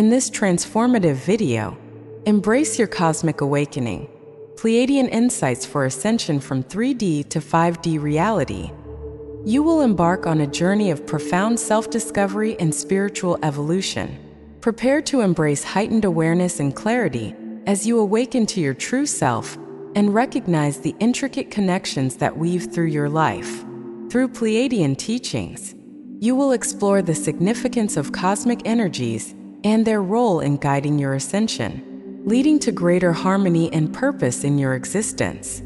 In this transformative video, embrace your cosmic awakening. Pleiadian insights for ascension from 3D to 5D reality. You will embark on a journey of profound self-discovery and spiritual evolution. Prepare to embrace heightened awareness and clarity as you awaken to your true self and recognize the intricate connections that weave through your life. Through Pleiadian teachings, you will explore the significance of cosmic energies and their role in guiding your ascension, leading to greater harmony and purpose in your existence.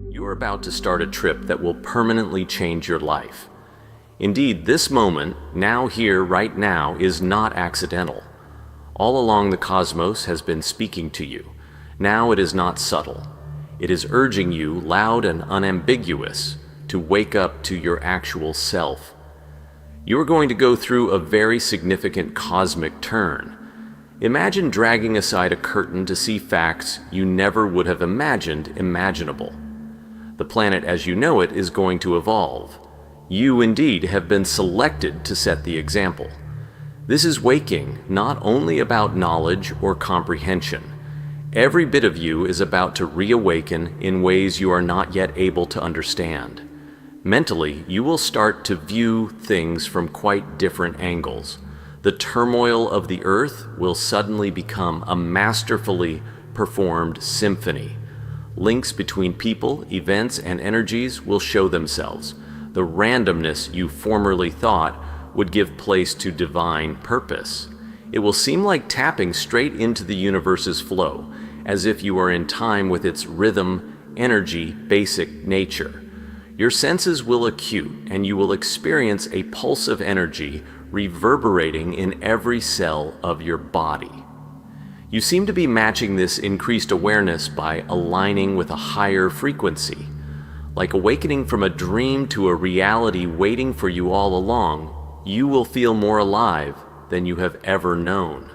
You are about to start a trip that will permanently change your life. Indeed, this moment, now here, right now, is not accidental. All along the cosmos has been speaking to you. Now it is not subtle. It is urging you, loud and unambiguous, to wake up to your actual self. You are going to go through a very significant cosmic turn. Imagine dragging aside a curtain to see facts you never would have imagined imaginable. The planet as you know it is going to evolve. You indeed have been selected to set the example. This is waking not only about knowledge or comprehension. Every bit of you is about to reawaken in ways you are not yet able to understand. Mentally, you will start to view things from quite different angles. The turmoil of the earth will suddenly become a masterfully performed symphony. Links between people, events, and energies will show themselves. The randomness you formerly thought would give place to divine purpose. It will seem like tapping straight into the universe's flow, as if you are in time with its rhythm, energy, basic nature. Your senses will acute, and you will experience a pulse of energy reverberating in every cell of your body. You seem to be matching this increased awareness by aligning with a higher frequency. Like awakening from a dream to a reality waiting for you all along, you will feel more alive than you have ever known.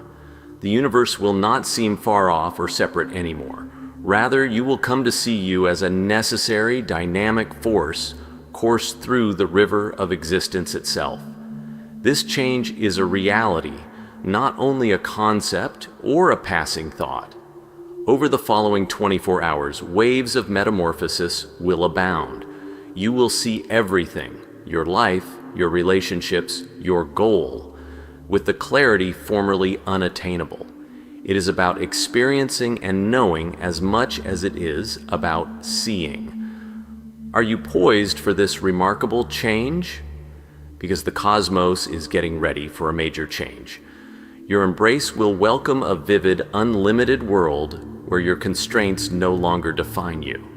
The universe will not seem far off or separate anymore. Rather, you will come to see you as a necessary, dynamic force course through the river of existence itself. This change is a reality, not only a concept or a passing thought. Over the following 24 hours, waves of metamorphosis will abound. You will see everything, your life, your relationships, your goal, with the clarity formerly unattainable. It is about experiencing and knowing as much as it is about seeing. Are you poised for this remarkable change? Because the cosmos is getting ready for a major change. Your embrace will welcome a vivid, unlimited world where your constraints no longer define you.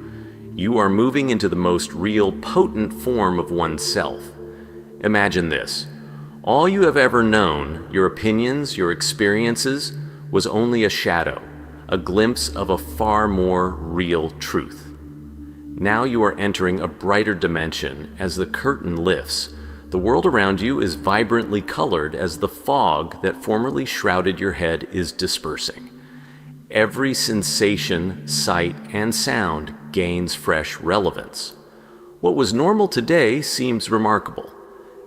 You are moving into the most real, potent form of oneself. Imagine this. All you have ever known, your opinions, your experiences, was only a shadow, a glimpse of a far more real truth. Now you are entering a brighter dimension as the curtain lifts. The world around you is vibrantly colored as the fog that formerly shrouded your head is dispersing. Every sensation, sight, and sound gains fresh relevance. What was normal today seems remarkable.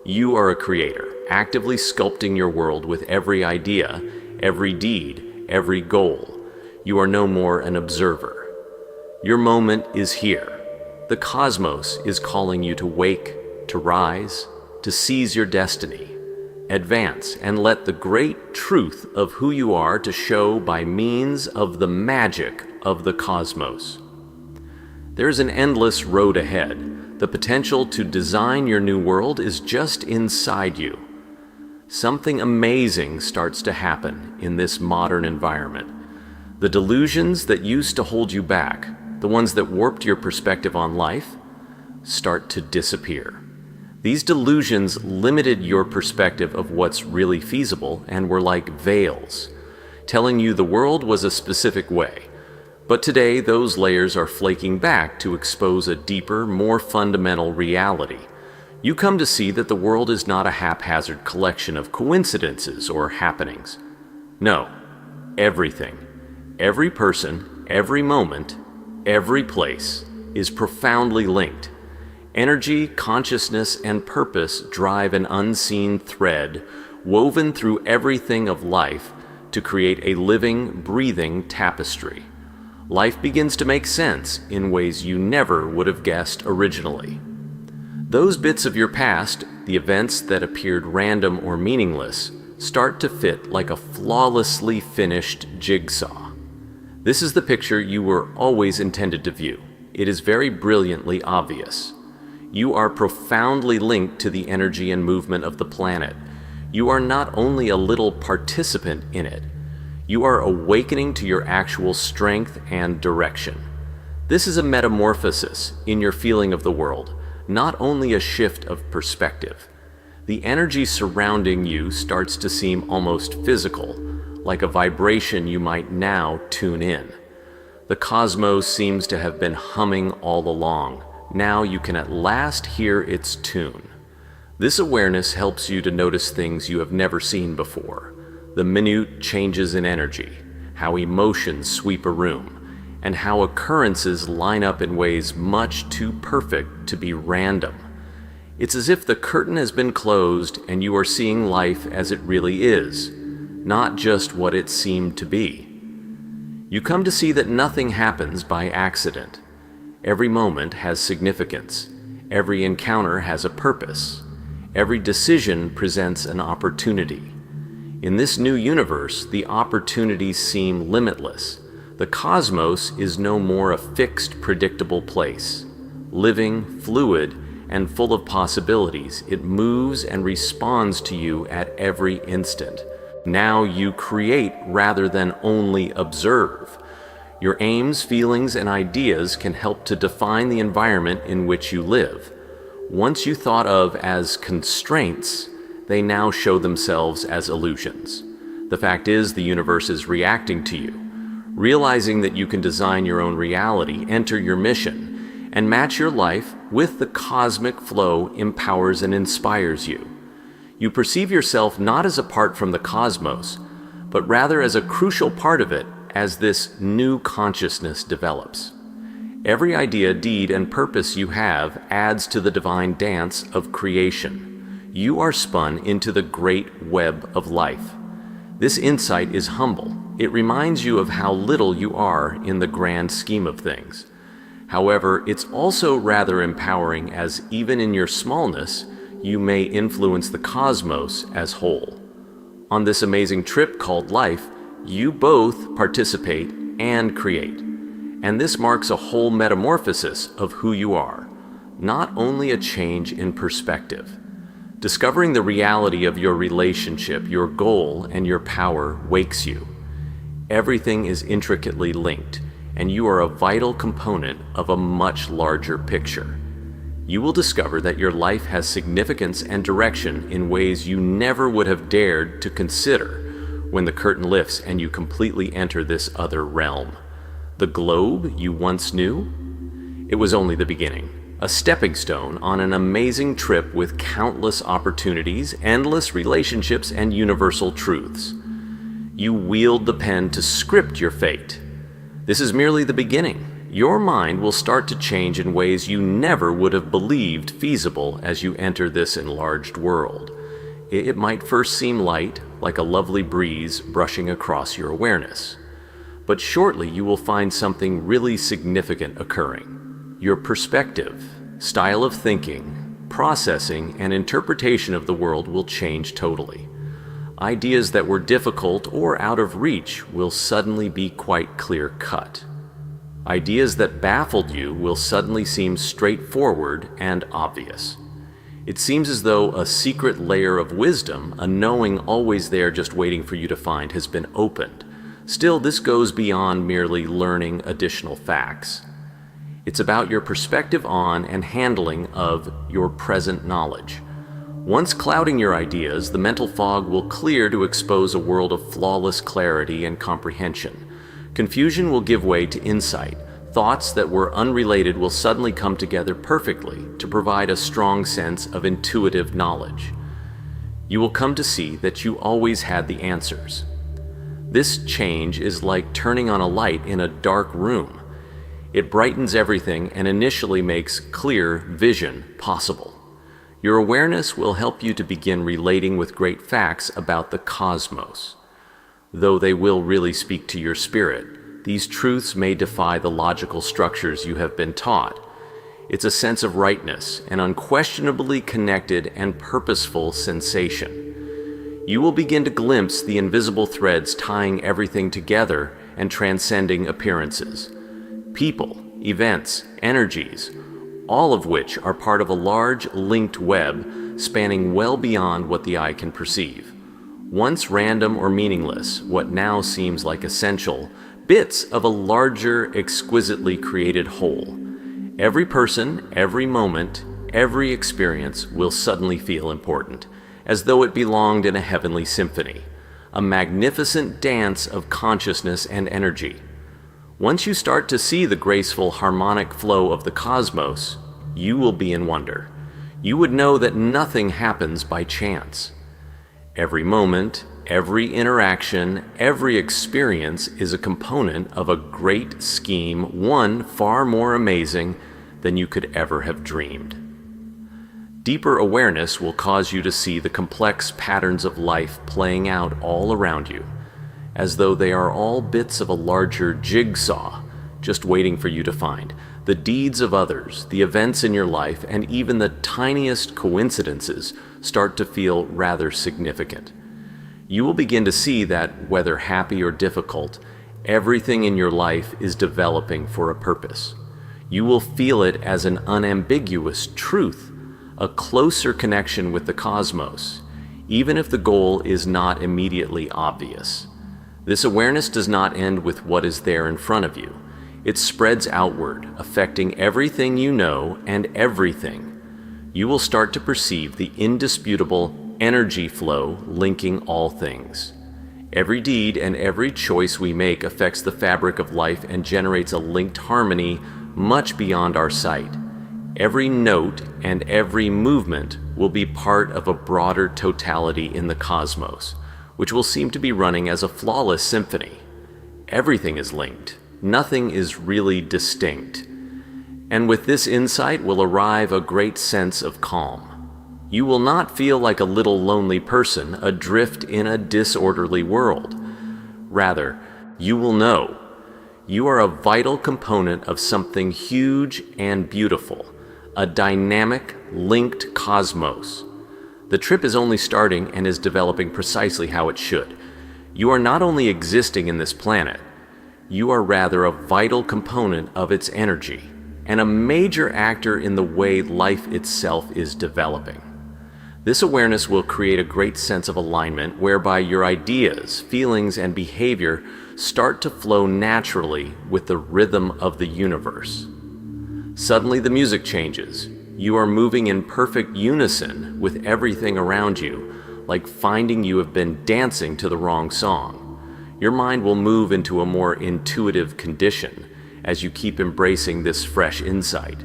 You are a creator, actively sculpting your world with every idea, every deed, every goal. You are no more an observer. Your moment is here. The cosmos is calling you to wake, to rise, to seize your destiny. Advance and let the great truth of who you are to show by means of the magic of the cosmos. There is an endless road ahead. The potential to design your new world is just inside you. Something amazing starts to happen in this modern environment. The delusions that used to hold you back, the ones that warped your perspective on life, start to disappear. These delusions limited your perspective of what's really feasible and were like veils, telling you the world was a specific way. But today, those layers are flaking back to expose a deeper, more fundamental reality. You come to see that the world is not a haphazard collection of coincidences or happenings. No, everything, every person, every moment, every place is profoundly linked. Energy, consciousness, and purpose drive an unseen thread woven through everything of life to create a living, breathing tapestry. Life begins to make sense in ways you never would have guessed originally. Those bits of your past, the events that appeared random or meaningless, start to fit like a flawlessly finished jigsaw. This is the picture you were always intended to view. It is very brilliantly obvious. You are profoundly linked to the energy and movement of the planet. You are not only a little participant in it, you are awakening to your actual strength and direction. This is a metamorphosis in your feeling of the world, not only a shift of perspective. The energy surrounding you starts to seem almost physical, like a vibration you might now tune in. The cosmos seems to have been humming all along. Now you can at last hear its tune. This awareness helps you to notice things you have never seen before. The minute changes in energy, how emotions sweep a room, and how occurrences line up in ways much too perfect to be random. It's as if the curtain has been closed and you are seeing life as it really is, not just what it seemed to be. You come to see that nothing happens by accident. Every moment has significance. Every encounter has a purpose. Every decision presents an opportunity. In this new universe, the opportunities seem limitless. The cosmos is no more a fixed, predictable place. Living, fluid, and full of possibilities, it moves and responds to you at every instant. Now you create rather than only observe. Your aims, feelings, and ideas can help to define the environment in which you live. Once you thought of as constraints, they now show themselves as illusions. The fact is, the universe is reacting to you. Realizing that you can design your own reality, enter your mission, and match your life with the cosmic flow empowers and inspires you. You perceive yourself not as apart from the cosmos, but rather as a crucial part of it as this new consciousness develops. Every idea, deed, and purpose you have adds to the divine dance of creation. You are spun into the great web of life. This insight is humble. It reminds you of how little you are in the grand scheme of things. However, it's also rather empowering, as even in your smallness, you may influence the cosmos as whole. On this amazing trip called life, you both participate and create. And this marks a whole metamorphosis of who you are, not only a change in perspective. Discovering the reality of your relationship, your goal, and your power wakes you. Everything is intricately linked, and you are a vital component of a much larger picture. You will discover that your life has significance and direction in ways you never would have dared to consider when the curtain lifts and you completely enter this other realm. The globe you once knew? It was only the beginning. A stepping stone on an amazing trip with countless opportunities, endless relationships, and universal truths. You wield the pen to script your fate. This is merely the beginning. Your mind will start to change in ways you never would have believed feasible as you enter this enlarged world. It might first seem light, like a lovely breeze brushing across your awareness. But shortly you will find something really significant occurring. Your perspective, style of thinking, processing, and interpretation of the world will change totally. Ideas that were difficult or out of reach will suddenly be quite clear-cut. Ideas that baffled you will suddenly seem straightforward and obvious. It seems as though a secret layer of wisdom, a knowing always there just waiting for you to find, has been opened. Still, this goes beyond merely learning additional facts. It's about your perspective on and handling of your present knowledge. Once clouding your ideas, the mental fog will clear to expose a world of flawless clarity and comprehension. Confusion will give way to insight. Thoughts that were unrelated will suddenly come together perfectly to provide a strong sense of intuitive knowledge. You will come to see that you always had the answers. This change is like turning on a light in a dark room. It brightens everything and initially makes clear vision possible. Your awareness will help you to begin relating with great facts about the cosmos. Though they will really speak to your spirit, these truths may defy the logical structures you have been taught. It's a sense of rightness, an unquestionably connected and purposeful sensation. You will begin to glimpse the invisible threads tying everything together and transcending appearances. People, events, energies, all of which are part of a large linked web spanning well beyond what the eye can perceive. Once random or meaningless, what now seems like essential, bits of a larger, exquisitely created whole. Every person, every moment, every experience will suddenly feel important, as though it belonged in a heavenly symphony, a magnificent dance of consciousness and energy. Once you start to see the graceful harmonic flow of the cosmos, you will be in wonder. You would know that nothing happens by chance. Every moment, every interaction, every experience is a component of a great scheme, one far more amazing than you could ever have dreamed. Deeper awareness will cause you to see the complex patterns of life playing out all around you, as though they are all bits of a larger jigsaw, just waiting for you to find. The deeds of others, the events in your life, and even the tiniest coincidences start to feel rather significant. You will begin to see that, whether happy or difficult, everything in your life is developing for a purpose. You will feel it as an unambiguous truth, a closer connection with the cosmos, even if the goal is not immediately obvious. This awareness does not end with what is there in front of you. It spreads outward, affecting everything you know and everything. You will start to perceive the indisputable energy flow linking all things. Every deed and every choice we make affects the fabric of life and generates a linked harmony much beyond our sight. Every note and every movement will be part of a broader totality in the cosmos, which will seem to be running as a flawless symphony. Everything is linked. Nothing is really distinct. And with this insight will arrive a great sense of calm. You will not feel like a little lonely person adrift in a disorderly world. Rather, you will know you are a vital component of something huge and beautiful, a dynamic, linked cosmos. The trip is only starting and is developing precisely how it should. You are not only existing in this planet, you are rather a vital component of its energy, and a major actor in the way life itself is developing. This awareness will create a great sense of alignment whereby your ideas, feelings, and behavior start to flow naturally with the rhythm of the universe. Suddenly the music changes. You are moving in perfect unison with everything around you, like finding you have been dancing to the wrong song. Your mind will move into a more intuitive condition as you keep embracing this fresh insight.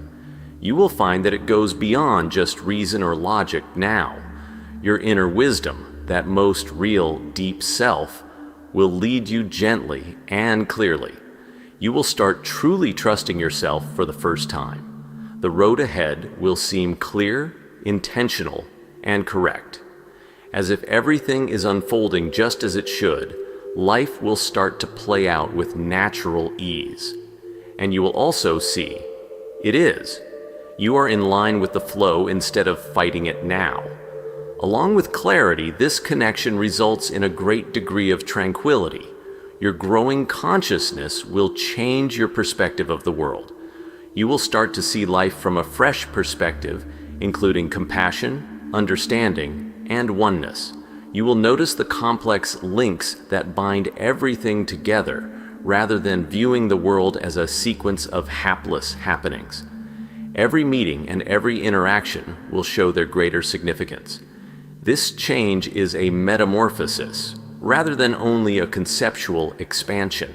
You will find that it goes beyond just reason or logic now. Your inner wisdom, that most real, deep self, will lead you gently and clearly. You will start truly trusting yourself for the first time. The road ahead will seem clear, intentional, and correct. As if everything is unfolding just as it should, life will start to play out with natural ease. And you will also see, it is. You are in line with the flow instead of fighting it now. Along with clarity, this connection results in a great degree of tranquility. Your growing consciousness will change your perspective of the world. You will start to see life from a fresh perspective, including compassion, understanding, and oneness. You will notice the complex links that bind everything together, rather than viewing the world as a sequence of hapless happenings. Every meeting and every interaction will show their greater significance. This change is a metamorphosis, rather than only a conceptual expansion.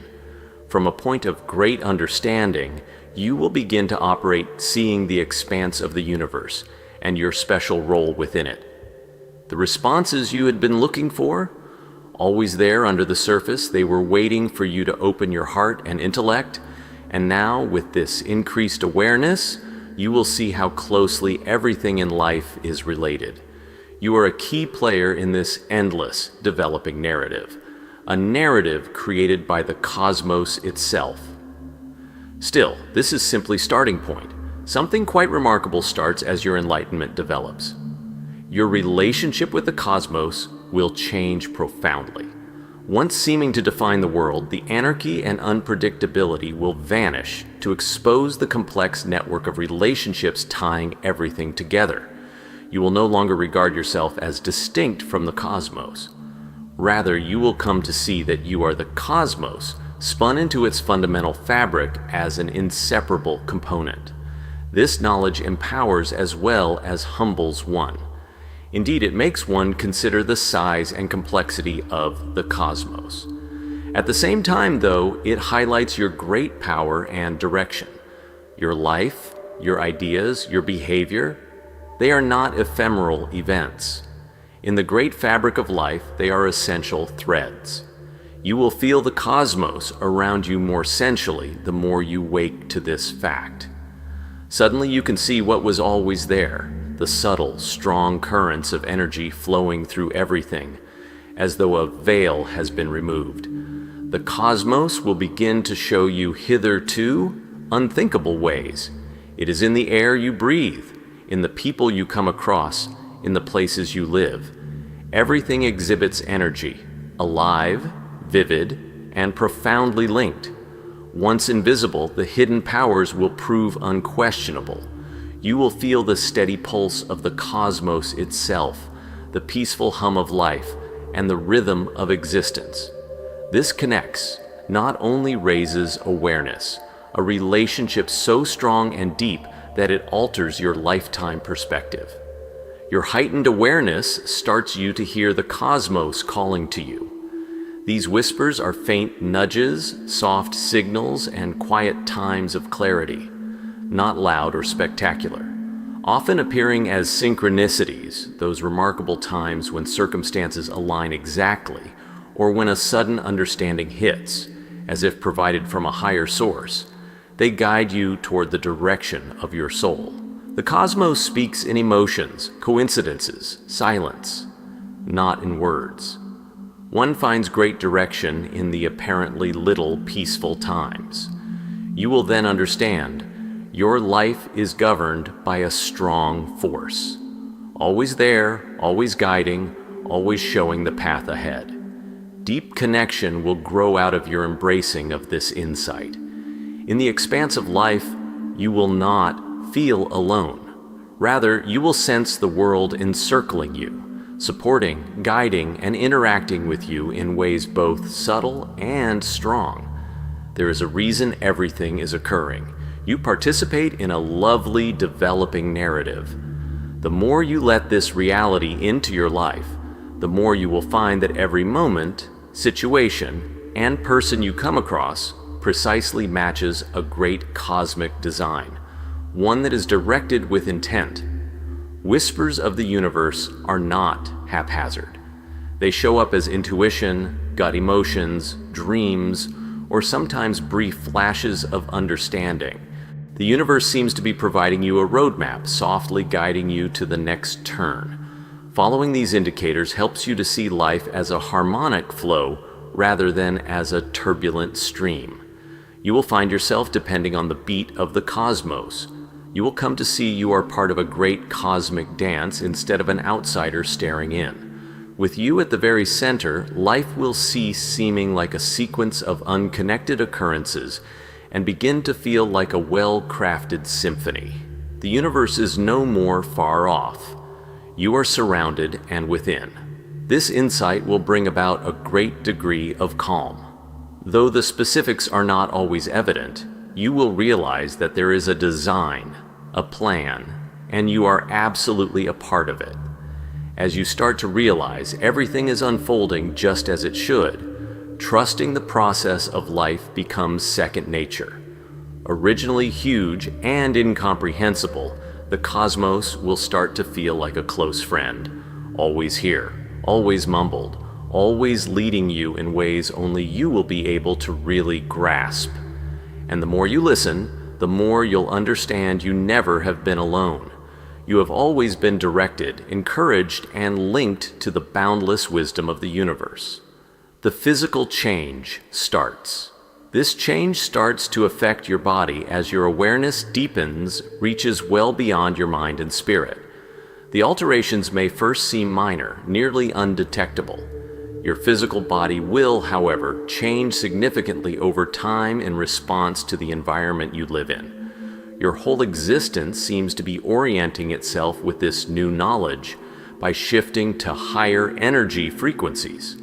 From a point of great understanding, you will begin to operate seeing the expanse of the universe and your special role within it. The responses you had been looking for, always there under the surface, they were waiting for you to open your heart and intellect, and now, with this increased awareness, you will see how closely everything in life is related. You are a key player in this endless, developing narrative. a narrative created by the cosmos itself. Still, this is simply starting point. Something quite remarkable starts as your enlightenment develops. Your relationship with the cosmos will change profoundly. Once seeming to define the world, the anarchy and unpredictability will vanish to expose the complex network of relationships tying everything together. You will no longer regard yourself as distinct from the cosmos. Rather, you will come to see that you are the cosmos, spun into its fundamental fabric as an inseparable component. This knowledge empowers as well as humbles one. Indeed, it makes one consider the size and complexity of the cosmos. At the same time, though, it highlights your great power and direction. Your life, your ideas, your behavior, they are not ephemeral events. In the great fabric of life, they are essential threads. You will feel the cosmos around you more sensually the more you wake to this fact. Suddenly you can see what was always there, the subtle, strong currents of energy flowing through everything, as though a veil has been removed. The cosmos will begin to show you hitherto unthinkable ways. It is in the air you breathe, in the people you come across, in the places you live. Everything exhibits energy, alive, vivid, and profoundly linked. Once invisible, the hidden powers will prove unquestionable. You will feel the steady pulse of the cosmos itself, the peaceful hum of life, and the rhythm of existence. This connects, not only raises awareness, a relationship so strong and deep that it alters your lifetime perspective. Your heightened awareness starts you to hear the cosmos calling to you. These whispers are faint nudges, soft signals, and quiet times of clarity, not loud or spectacular, often appearing as synchronicities, those remarkable times when circumstances align exactly, or when a sudden understanding hits, as if provided from a higher source. They guide you toward the direction of your soul. The cosmos speaks in emotions, coincidences, silence, not in words. One finds great direction in the apparently little peaceful times. You will then understand your life is governed by a strong force. Always there, always guiding, always showing the path ahead. Deep connection will grow out of your embracing of this insight. In the expanse of life, you will not feel alone. Rather, you will sense the world encircling you, supporting, guiding, and interacting with you in ways both subtle and strong. There is a reason everything is occurring. You participate in a lovely, developing narrative. The more you let this reality into your life, the more you will find that every moment, situation, and person you come across precisely matches a great cosmic design, one that is directed with intent. Whispers of the universe are not haphazard. They show up as intuition, gut emotions, dreams, or sometimes brief flashes of understanding. The universe seems to be providing you a roadmap, softly guiding you to the next turn. Following these indicators helps you to see life as a harmonic flow rather than as a turbulent stream. You will find yourself depending on the beat of the cosmos. You will come to see you are part of a great cosmic dance instead of an outsider staring in. With you at the very center, life will cease seeming like a sequence of unconnected occurrences and begin to feel like a well-crafted symphony. The universe is no more far off. You are surrounded and within. This insight will bring about a great degree of calm. Though the specifics are not always evident, you will realize that there is a design, a plan, and you are absolutely a part of it. As you start to realize everything is unfolding just as it should, trusting the process of life becomes second nature. Originally huge and incomprehensible, the cosmos will start to feel like a close friend, always here, always mumbled, always leading you in ways only you will be able to really grasp. And the more you listen, the more you'll understand you never have been alone. You have always been directed, encouraged, and linked to the boundless wisdom of the universe. The physical change starts. This change starts to affect your body as your awareness deepens, reaches well beyond your mind and spirit. The alterations may first seem minor, nearly undetectable. Your physical body will, however, change significantly over time in response to the environment you live in. Your whole existence seems to be orienting itself with this new knowledge by shifting to higher energy frequencies.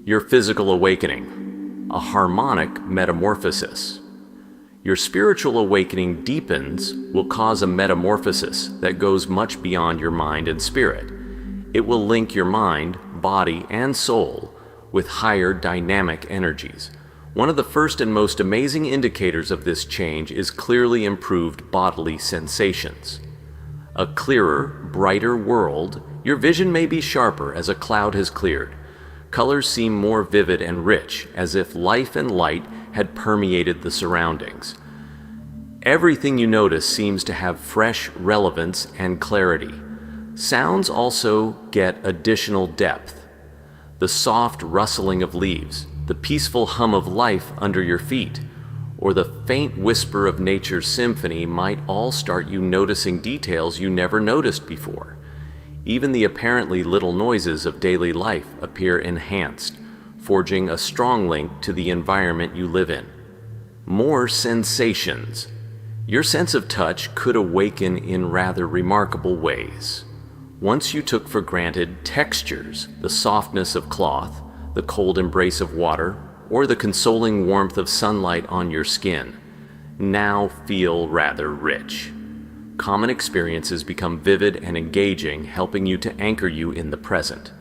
Your physical awakening, a harmonic metamorphosis. Your spiritual awakening deepens will cause a metamorphosis that goes much beyond your mind and spirit. It will link your mind, body, and soul with higher dynamic energies. One of the first and most amazing indicators of this change is clearly improved bodily sensations. A clearer, brighter world, your vision may be sharper as a cloud has cleared. Colors seem more vivid and rich, as if life and light had permeated the surroundings. Everything you notice seems to have fresh relevance and clarity. Sounds also get additional depth. The soft rustling of leaves, the peaceful hum of life under your feet, or the faint whisper of nature's symphony might all start you noticing details you never noticed before. Even the apparently little noises of daily life appear enhanced, forging a strong link to the environment you live in. More sensations. Your sense of touch could awaken in rather remarkable ways. Once you took for granted textures, the softness of cloth, the cold embrace of water, or the consoling warmth of sunlight on your skin, now feel rather rich. Common experiences become vivid and engaging, helping you to anchor you in the present.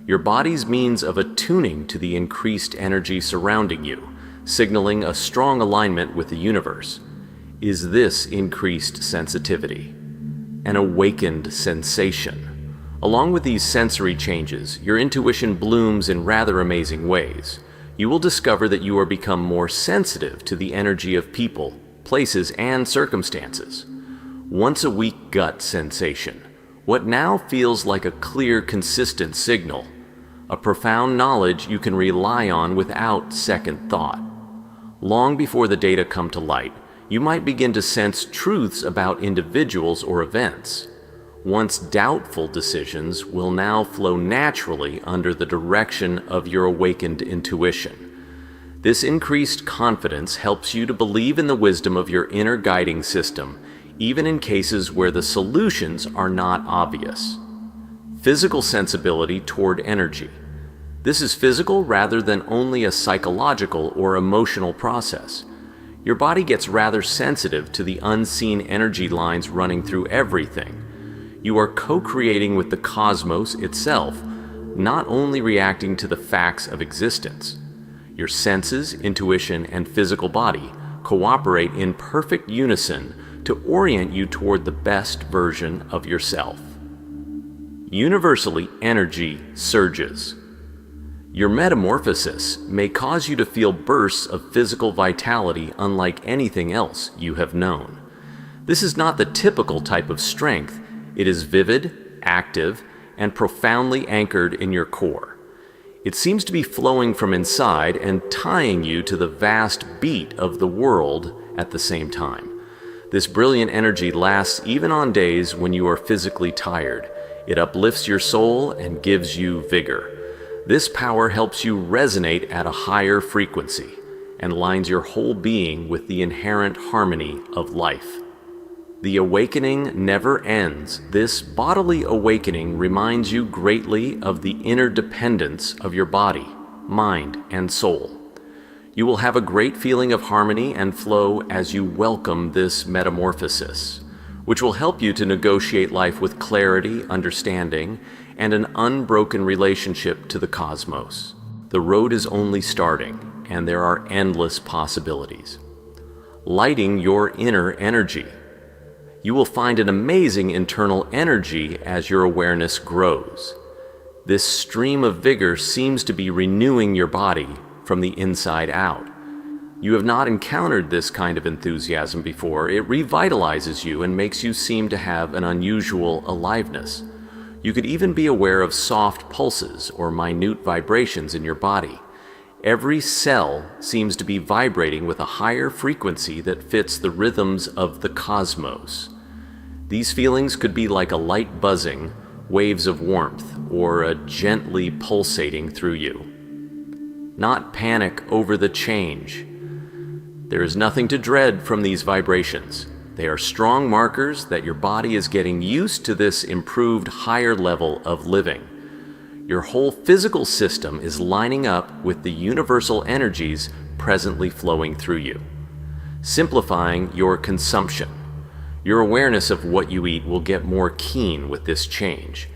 Your body's means of attuning to the increased energy surrounding you, signaling a strong alignment with the universe, is this increased sensitivity, an awakened sensation. Along with these sensory changes, your intuition blooms in rather amazing ways. You will discover that you are become more sensitive to the energy of people, places, and circumstances. Once a weak gut sensation, what now feels like a clear, consistent signal, a profound knowledge you can rely on without second thought. Long before the data come to light, you might begin to sense truths about individuals or events. Once doubtful decisions will now flow naturally under the direction of your awakened intuition. This increased confidence helps you to believe in the wisdom of your inner guiding system, even in cases where the solutions are not obvious. Physical sensibility toward energy. This is physical rather than only a psychological or emotional process. Your body gets rather sensitive to the unseen energy lines running through everything. You are co-creating with the cosmos itself, not only reacting to the facts of existence. Your senses, intuition, and physical body cooperate in perfect unison to orient you toward the best version of yourself. Universally, energy surges. Your metamorphosis may cause you to feel bursts of physical vitality unlike anything else you have known. This is not the typical type of strength. It is vivid, active, and profoundly anchored in your core. It seems to be flowing from inside and tying you to the vast beat of the world at the same time. This brilliant energy lasts even on days when you are physically tired. It uplifts your soul and gives you vigor. This power helps you resonate at a higher frequency and lines your whole being with the inherent harmony of life. The awakening never ends. This bodily awakening reminds you greatly of the interdependence of your body, mind, and soul. You will have a great feeling of harmony and flow as you welcome this metamorphosis, which will help you to negotiate life with clarity, understanding, and an unbroken relationship to the cosmos. The road is only starting, and there are endless possibilities. Lighting your inner energy. You will find an amazing internal energy as your awareness grows. This stream of vigor seems to be renewing your body from the inside out. You have not encountered this kind of enthusiasm before. It revitalizes you and makes you seem to have an unusual aliveness. You could even be aware of soft pulses or minute vibrations in your body. Every cell seems to be vibrating with a higher frequency that fits the rhythms of the cosmos. These feelings could be like a light buzzing, waves of warmth, or a gently pulsating through you. Not panic over the change. There is nothing to dread from these vibrations. They are strong markers that your body is getting used to this improved higher level of living. Your whole physical system is lining up with the universal energies presently flowing through you, simplifying your consumption. Your awareness of what you eat will get more keen with this change.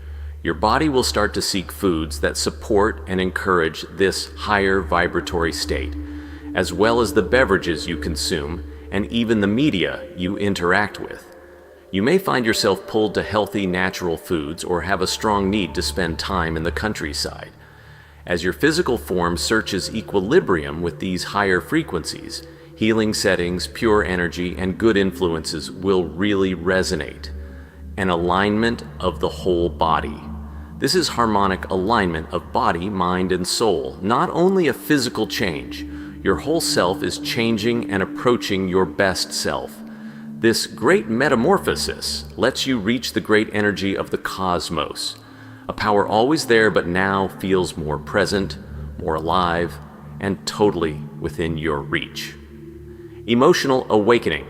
Your body will start to seek foods that support and encourage this higher vibratory state, as well as the beverages you consume and even the media you interact with. You may find yourself pulled to healthy, natural foods or have a strong need to spend time in the countryside. As your physical form searches equilibrium with these higher frequencies, healing settings, pure energy, and good influences will really resonate. An alignment of the whole body. This is harmonic alignment of body, mind, and soul, not only a physical change. Your whole self is changing and approaching your best self. This great metamorphosis lets you reach the great energy of the cosmos, a power always there but now feels more present, more alive, and totally within your reach. Emotional awakening,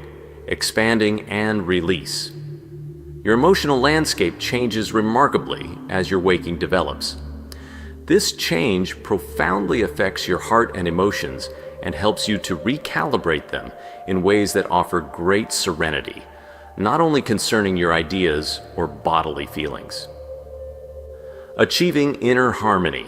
expanding and release. Your emotional landscape changes remarkably as your waking develops. This change profoundly affects your heart and emotions and helps you to recalibrate them in ways that offer great serenity, not only concerning your ideas or bodily feelings. Achieving inner harmony.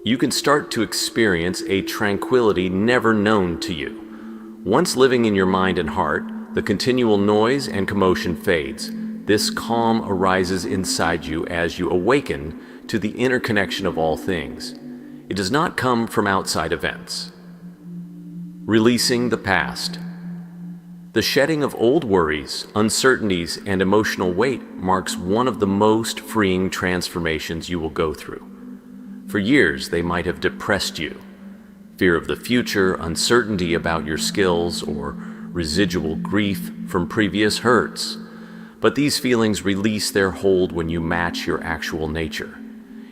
You can start to experience a tranquility never known to you. Once living in your mind and heart, the continual noise and commotion fades. This calm arises inside you as you awaken to the interconnection of all things. It does not come from outside events. Releasing the past. The shedding of old worries, uncertainties, and emotional weight marks one of the most freeing transformations you will go through. For years, they might have depressed you. Fear of the future, uncertainty about your skills, or residual grief from previous hurts. But these feelings release their hold when you match your actual nature.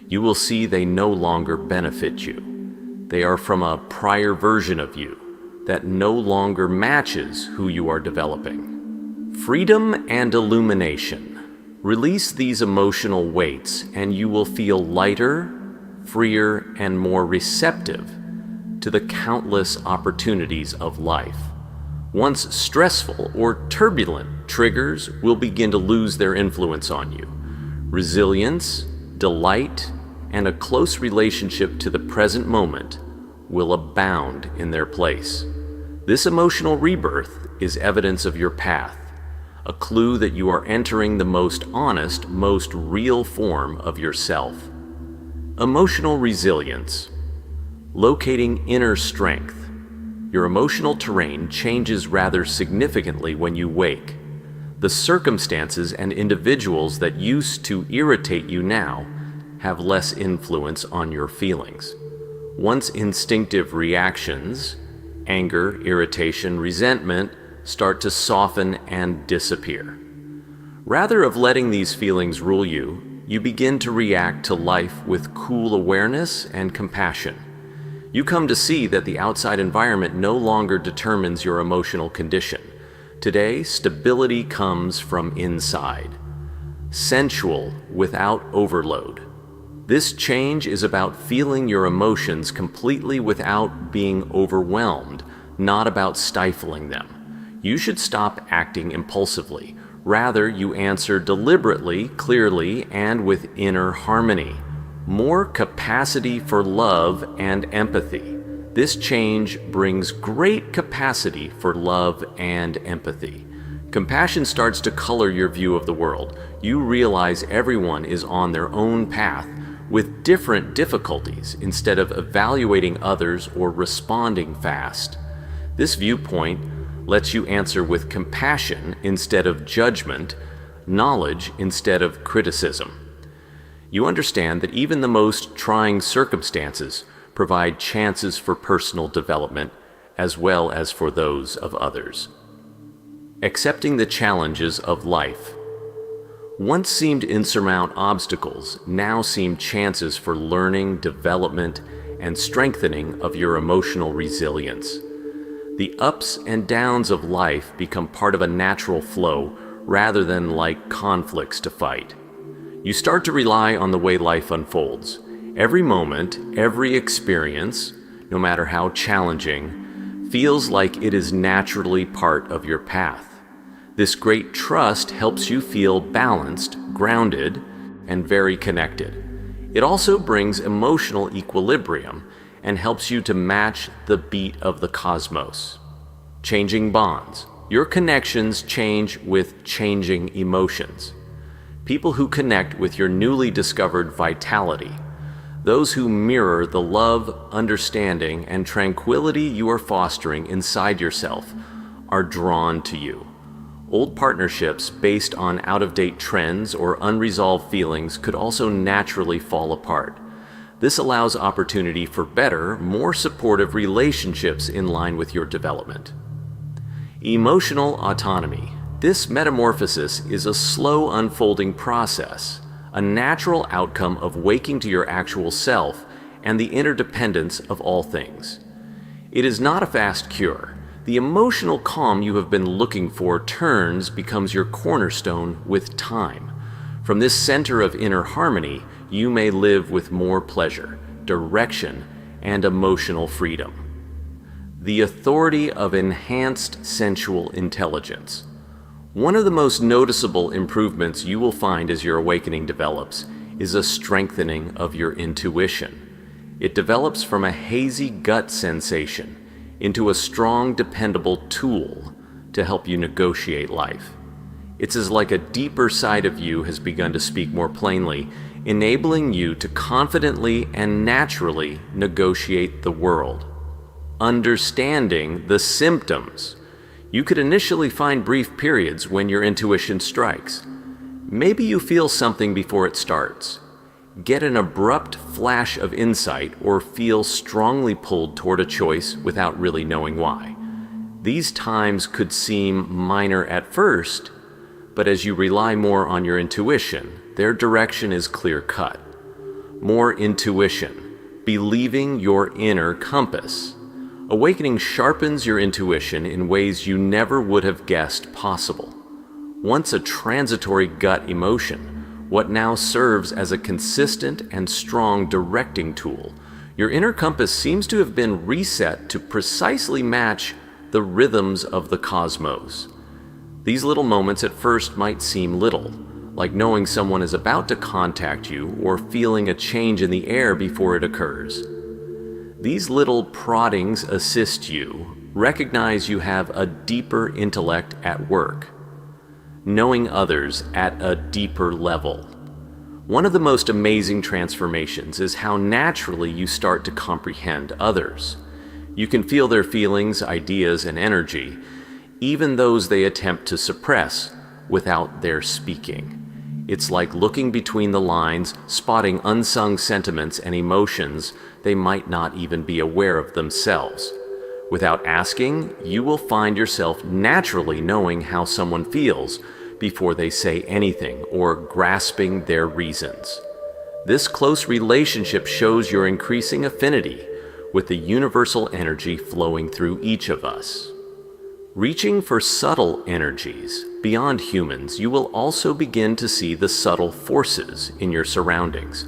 You will see they no longer benefit you. They are from a prior version of you that no longer matches who you are developing. Freedom and illumination. Release these emotional weights and you will feel lighter, freer, and more receptive to the countless opportunities of life. Once stressful or turbulent triggers will begin to lose their influence on you. Resilience, delight, and a close relationship to the present moment will abound in their place. This emotional rebirth is evidence of your path, a clue that you are entering the most honest, most real form of yourself. Emotional resilience. Locating inner strength. Your emotional terrain changes rather significantly when you wake. The circumstances and individuals that used to irritate you now have less influence on your feelings. Once instinctive reactions, anger, irritation, resentment, start to soften and disappear. Rather of letting these feelings rule you, you begin to react to life with cool awareness and compassion. You come to see that the outside environment no longer determines your emotional condition. Today, stability comes from inside. Sensual without overload. This change is about feeling your emotions completely without being overwhelmed, not about stifling them. You should stop acting impulsively. Rather, you answer deliberately, clearly, and with inner harmony. More capacity for love and empathy. This change brings great capacity for love and empathy. Compassion starts to color your view of the world. You realize everyone is on their own path with different difficulties instead of evaluating others or responding fast. This viewpoint lets you answer with compassion instead of judgment, knowledge instead of criticism. You understand that even the most trying circumstances provide chances for personal development as well as for those of others. Accepting the challenges of life. Once seemed insurmount obstacles now seem chances for learning, development, and strengthening of your emotional resilience. The ups and downs of life become part of a natural flow rather than like conflicts to fight. You start to rely on the way life unfolds. Every moment, every experience, no matter how challenging, feels like it is naturally part of your path. This great trust helps you feel balanced, grounded, and very connected. It also brings emotional equilibrium and helps you to match the beat of the cosmos. Changing bonds. Your connections change with changing emotions. People who connect with your newly discovered vitality, those who mirror the love, understanding, and tranquility you are fostering inside yourself, are drawn to you. Old partnerships based on out-of-date trends or unresolved feelings could also naturally fall apart. This allows opportunity for better, more supportive relationships in line with your development. Emotional autonomy. This metamorphosis is a slow unfolding process, a natural outcome of waking to your actual self and the interdependence of all things. It is not a fast cure. The emotional calm you have been looking for becomes your cornerstone with time. From this center of inner harmony, you may live with more pleasure, direction, and emotional freedom. The authority of enhanced sensual intelligence. One of the most noticeable improvements you will find as your awakening develops is a strengthening of your intuition. It develops from a hazy gut sensation into a strong, dependable tool to help you negotiate life. It's as like a deeper side of you has begun to speak more plainly, enabling you to confidently and naturally negotiate the world. Understanding the symptoms. You could initially find brief periods when your intuition strikes. Maybe you feel something before it starts. Get an abrupt flash of insight or feel strongly pulled toward a choice without really knowing why. These times could seem minor at first, but as you rely more on your intuition, their direction is clear-cut. More intuition, believing your inner compass. Awakening sharpens your intuition in ways you never would have guessed possible. Once a transitory gut emotion, what now serves as a consistent and strong directing tool, your inner compass seems to have been reset to precisely match the rhythms of the cosmos. These little moments at first might seem little, like knowing someone is about to contact you or feeling a change in the air before it occurs. These little proddings assist you recognize you have a deeper intellect at work. Knowing others at a deeper level. One of the most amazing transformations is how naturally you start to comprehend others. You can feel their feelings, ideas, and energy, even those they attempt to suppress without their speaking. It's like looking between the lines, spotting unsung sentiments and emotions they might not even be aware of themselves. Without asking, you will find yourself naturally knowing how someone feels before they say anything or grasping their reasons. This close relationship shows your increasing affinity with the universal energy flowing through each of us. Reaching for subtle energies beyond humans, you will also begin to see the subtle forces in your surroundings.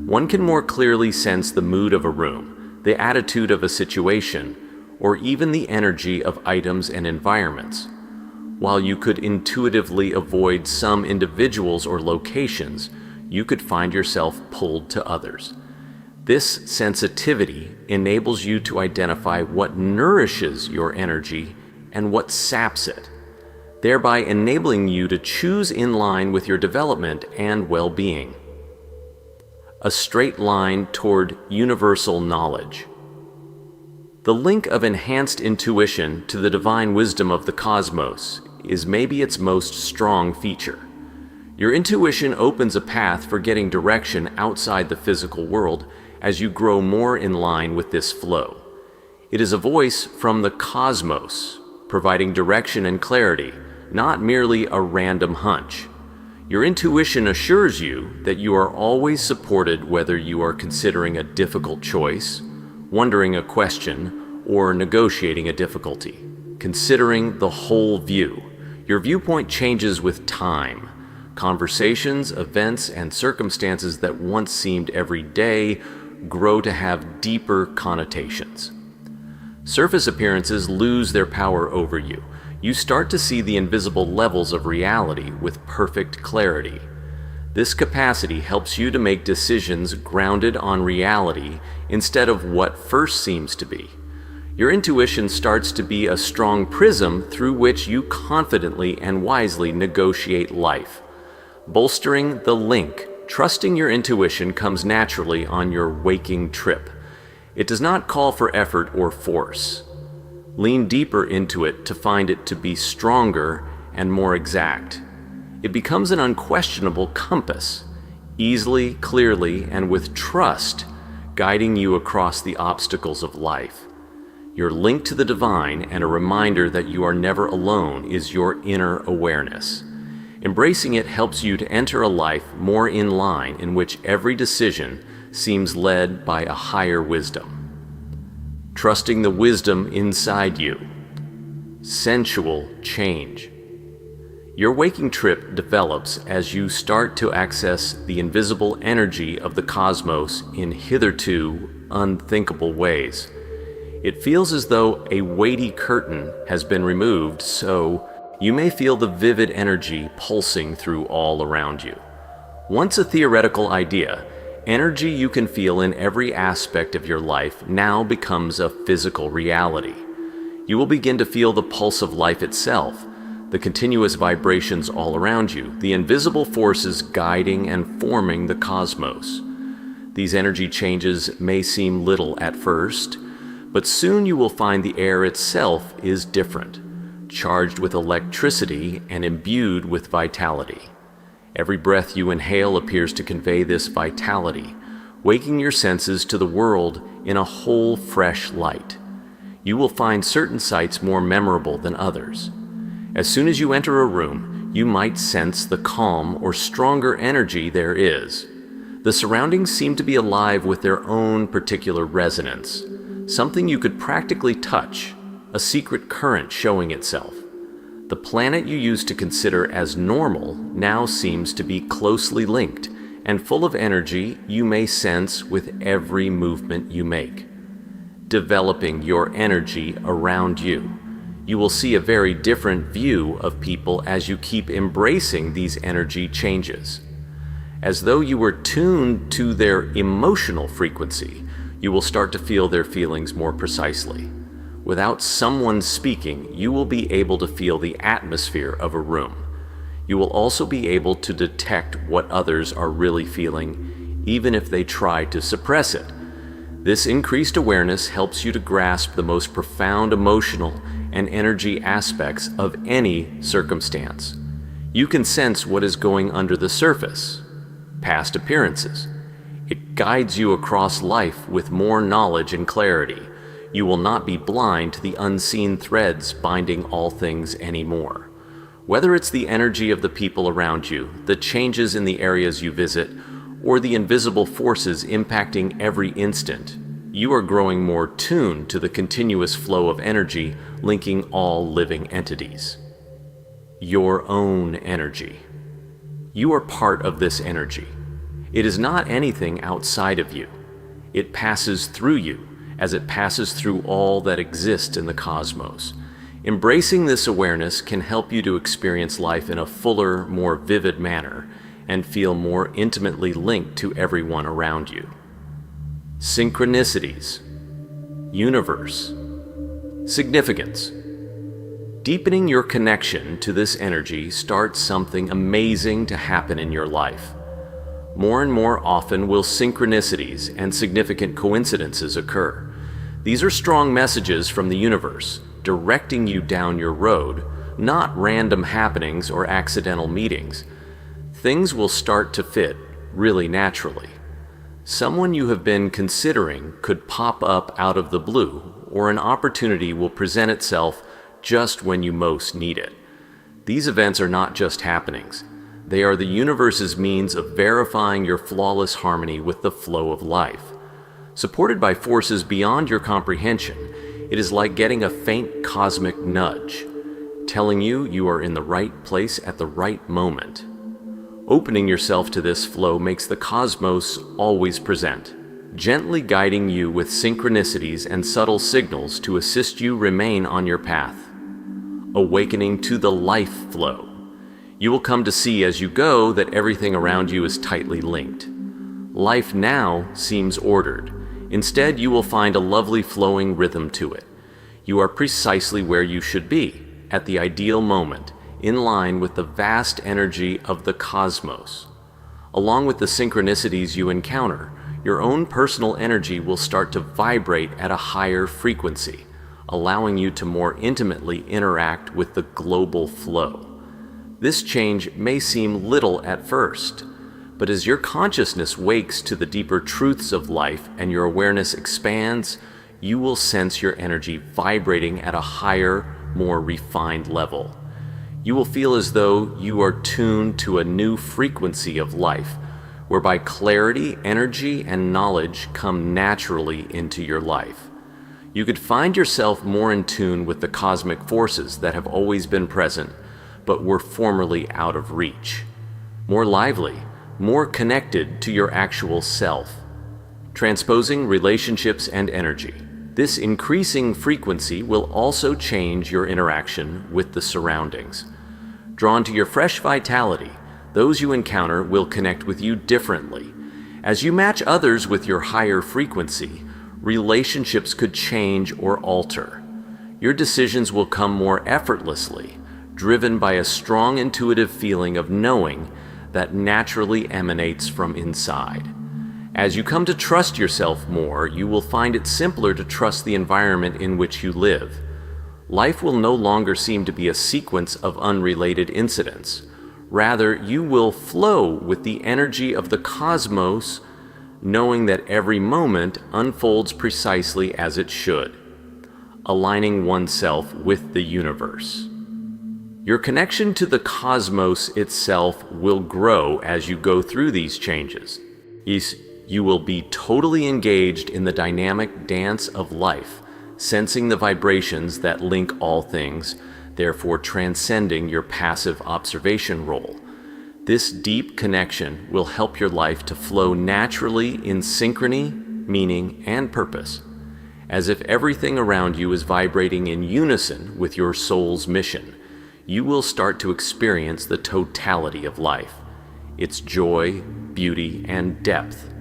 One can more clearly sense the mood of a room, the attitude of a situation, or even the energy of items and environments. While you could intuitively avoid some individuals or locations, you could find yourself pulled to others. This sensitivity enables you to identify what nourishes your energy and what saps it, thereby enabling you to choose in line with your development and well-being. A straight line toward universal knowledge. The link of enhanced intuition to the divine wisdom of the cosmos is maybe its most strong feature. Your intuition opens a path for getting direction outside the physical world as you grow more in line with this flow. It is a voice from the cosmos, providing direction and clarity, not merely a random hunch. Your intuition assures you that you are always supported whether you are considering a difficult choice, wondering a question, or negotiating a difficulty. Considering the whole view, your viewpoint changes with time. Conversations, events, and circumstances that once seemed everyday grow to have deeper connotations. Surface appearances lose their power over you. You start to see the invisible levels of reality with perfect clarity. This capacity helps you to make decisions grounded on reality instead of what first seems to be. Your intuition starts to be a strong prism through which you confidently and wisely negotiate life. Bolstering the link, trusting your intuition comes naturally on your waking trip. It does not call for effort or force. Lean deeper into it to find it to be stronger and more exact. It becomes an unquestionable compass, easily, clearly, and with trust, guiding you across the obstacles of life. Your link to the divine and a reminder that you are never alone is your inner awareness. Embracing it helps you to enter a life more in line in which every decision seems led by a higher wisdom. Trusting the wisdom inside you. Sensual change. Your waking trip develops as you start to access the invisible energy of the cosmos in hitherto unthinkable ways. It feels as though a weighty curtain has been removed, so you may feel the vivid energy pulsing through all around you. Once a theoretical idea, energy you can feel in every aspect of your life now becomes a physical reality. You will begin to feel the pulse of life itself, the continuous vibrations all around you, the invisible forces guiding and forming the cosmos. These energy changes may seem little at first, but soon you will find the air itself is different, charged with electricity and imbued with vitality. Every breath you inhale appears to convey this vitality, waking your senses to the world in a whole fresh light. You will find certain sights more memorable than others. As soon as you enter a room, you might sense the calm or stronger energy there is. The surroundings seem to be alive with their own particular resonance, something you could practically touch, a secret current showing itself. The planet you used to consider as normal now seems to be closely linked and full of energy you may sense with every movement you make. Developing your energy around you, you will see a very different view of people as you keep embracing these energy changes. As though you were tuned to their emotional frequency, you will start to feel their feelings more precisely. Without someone speaking, you will be able to feel the atmosphere of a room. You will also be able to detect what others are really feeling, even if they try to suppress it. This increased awareness helps you to grasp the most profound emotional and energy aspects of any circumstance. You can sense what is going under the surface, past appearances. It guides you across life with more knowledge and clarity. You will not be blind to the unseen threads binding all things anymore. Whether it's the energy of the people around you, the changes in the areas you visit, or the invisible forces impacting every instant, you are growing more tuned to the continuous flow of energy linking all living entities. Your own energy. You are part of this energy. It is not anything outside of you. It passes through you as it passes through all that exists in the cosmos. Embracing this awareness can help you to experience life in a fuller, more vivid manner and feel more intimately linked to everyone around you. Synchronicities. Universe. Significance. Deepening your connection to this energy starts something amazing to happen in your life. More and more often will synchronicities and significant coincidences occur. These are strong messages from the universe, directing you down your road, not random happenings or accidental meetings. Things will start to fit really naturally. Someone you have been considering could pop up out of the blue, or an opportunity will present itself just when you most need it. These events are not just happenings. They are the universe's means of verifying your flawless harmony with the flow of life. Supported by forces beyond your comprehension, it is like getting a faint cosmic nudge, telling you you are in the right place at the right moment. Opening yourself to this flow makes the cosmos always present, gently guiding you with synchronicities and subtle signals to assist you remain on your path. Awakening to the life flow. You will come to see as you go that everything around you is tightly linked. Life now seems ordered. Instead, you will find a lovely flowing rhythm to it. You are precisely where you should be, at the ideal moment, in line with the vast energy of the cosmos. Along with the synchronicities you encounter, your own personal energy will start to vibrate at a higher frequency, allowing you to more intimately interact with the global flow. This change may seem little at first, but as your consciousness wakes to the deeper truths of life and your awareness expands, you will sense your energy vibrating at a higher, more refined level. You will feel as though you are tuned to a new frequency of life, whereby clarity, energy, and knowledge come naturally into your life. You could find yourself more in tune with the cosmic forces that have always been present, but were formerly out of reach. More lively, more connected to your actual self. Transposing relationships and energy. This increasing frequency will also change your interaction with the surroundings. Drawn to your fresh vitality, those you encounter will connect with you differently. As you match others with your higher frequency, relationships could change or alter. Your decisions will come more effortlessly, driven by a strong intuitive feeling of knowing that naturally emanates from inside. As you come to trust yourself more, you will find it simpler to trust the environment in which you live. Life will no longer seem to be a sequence of unrelated incidents. Rather, you will flow with the energy of the cosmos, knowing that every moment unfolds precisely as it should, aligning oneself with the universe. Your connection to the cosmos itself will grow as you go through these changes. You will be totally engaged in the dynamic dance of life, sensing the vibrations that link all things, therefore transcending your passive observation role. This deep connection will help your life to flow naturally in synchrony, meaning, and purpose, as if everything around you is vibrating in unison with your soul's mission. You will start to experience the totality of life, its joy, beauty, and depth.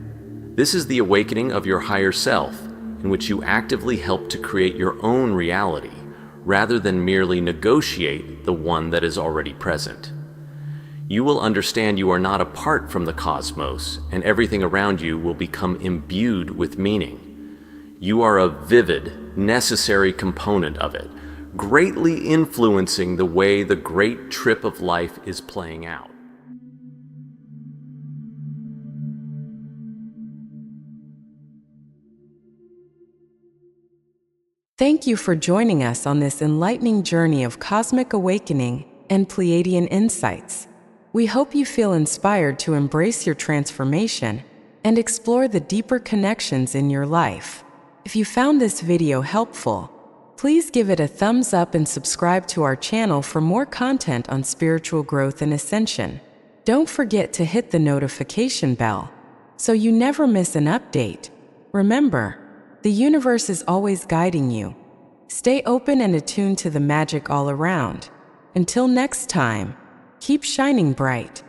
This is the awakening of your higher self, in which you actively help to create your own reality, rather than merely negotiate the one that is already present. You will understand you are not apart from the cosmos, and everything around you will become imbued with meaning. You are a vivid, necessary component of it, greatly influencing the way the great trip of life is playing out. Thank you for joining us on this enlightening journey of cosmic awakening and Pleiadian insights. We hope you feel inspired to embrace your transformation and explore the deeper connections in your life. If you found this video helpful, please give it a thumbs up and subscribe to our channel for more content on spiritual growth and ascension. Don't forget to hit the notification bell so you never miss an update. Remember, the universe is always guiding you. Stay open and attuned to the magic all around. Until next time, keep shining bright.